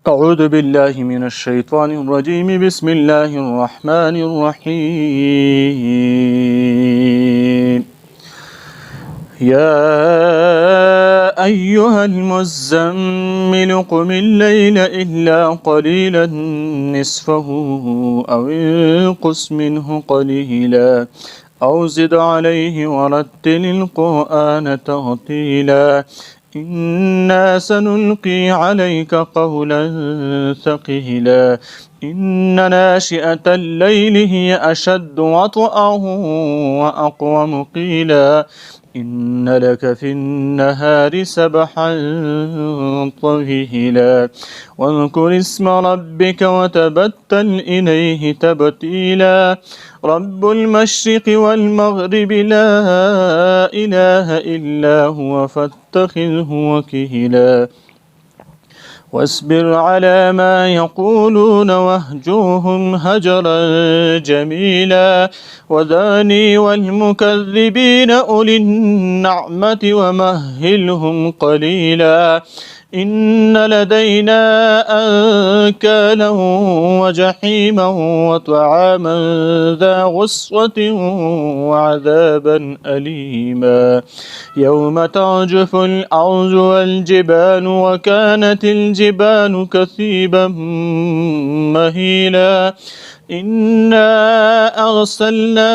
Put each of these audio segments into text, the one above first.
أعوذ بالله من الشيطان الرجيم. بسم الله الرحمن الرحيم. يا أيها المزمل قم الليل إلا قليلا نصفه أو انقص منه قليلا أو زد عليه ورتل القرآن ترتيلا إنا سنلقي عليك قولا ثقيلا إن ناشئة الليل هي أشد وطئا وأقوم قيلا إن لك في النهار سبحا طويلا واذكر اسم ربك وتبتل إليه تبتيلا رب المشرق والمغرب لا إله إلا هو فاتخذه وكيلا واصبر على ما يقولون واهجرهم هجرا جميلا وذرني والمكذبين أولي النعمة ومهلهم قليلا إن لدينا أنكالا وجحيما وطعاما ذا غصة وعذابا أليما يوم ترجف الأرض والجبال وكانت الجبال كثيبا مهيلا إنا أرسلنا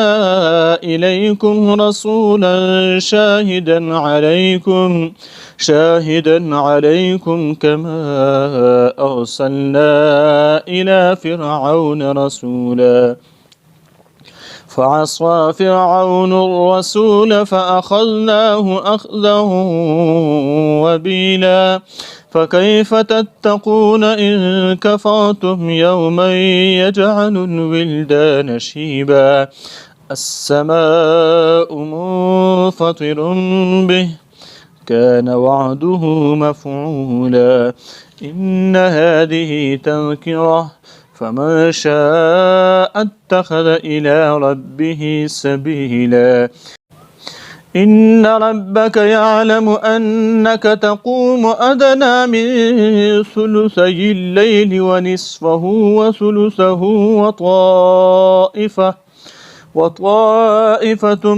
إليكم رسولا شاهدا عليكم كما أرسلنا إلى فرعون رسولا فعصى فرعون الرسول فأخذناه أخذا وبيلا فكيف تتقون إن كفرتم يوما يجعل الولدان شيبا السماء منفطر به كان وعده مفعولا إن هذه تذكرة فمن شاء اتخذ إلى ربه سبيلا إن ربك يعلم أنك تقوم أدنى من ثلثي الليل ونصفه وثلثه وطائفة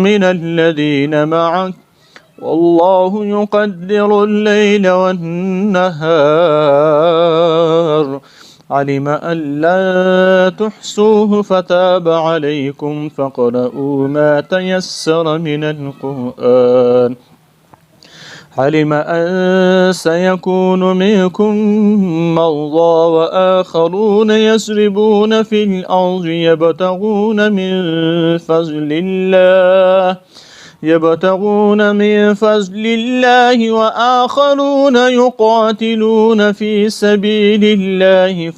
من الذين معك والله يقدر الليل والنهار علم أن لا تحصوه فتاب عليكم فاقرؤوا ما تيسر من القرآن علم أن سيكون منكم مرضى وآخرون يسربون في الأرض يبتغون من فضل الله وآخرون يقاتلون في سبيل الله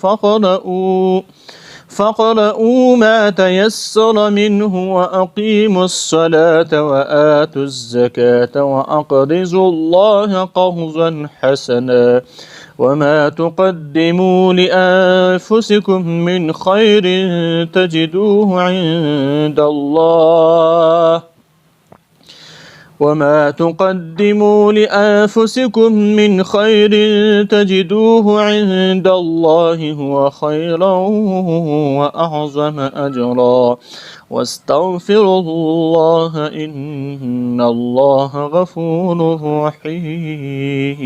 فاقرؤوا ما تيسر منه وأقيموا الصلاة وآتوا الزكاة وأقرضوا الله قرضا حسنا وما تقدموا لأنفسكم من خير تجدوه عند الله وما تقدموا لأنفسكم من خير تجدوه عند الله هو خيرا وأعظم أجرا واستغفروا الله إن الله غفور رحيم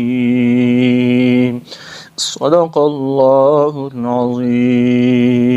صدق الله العظيم.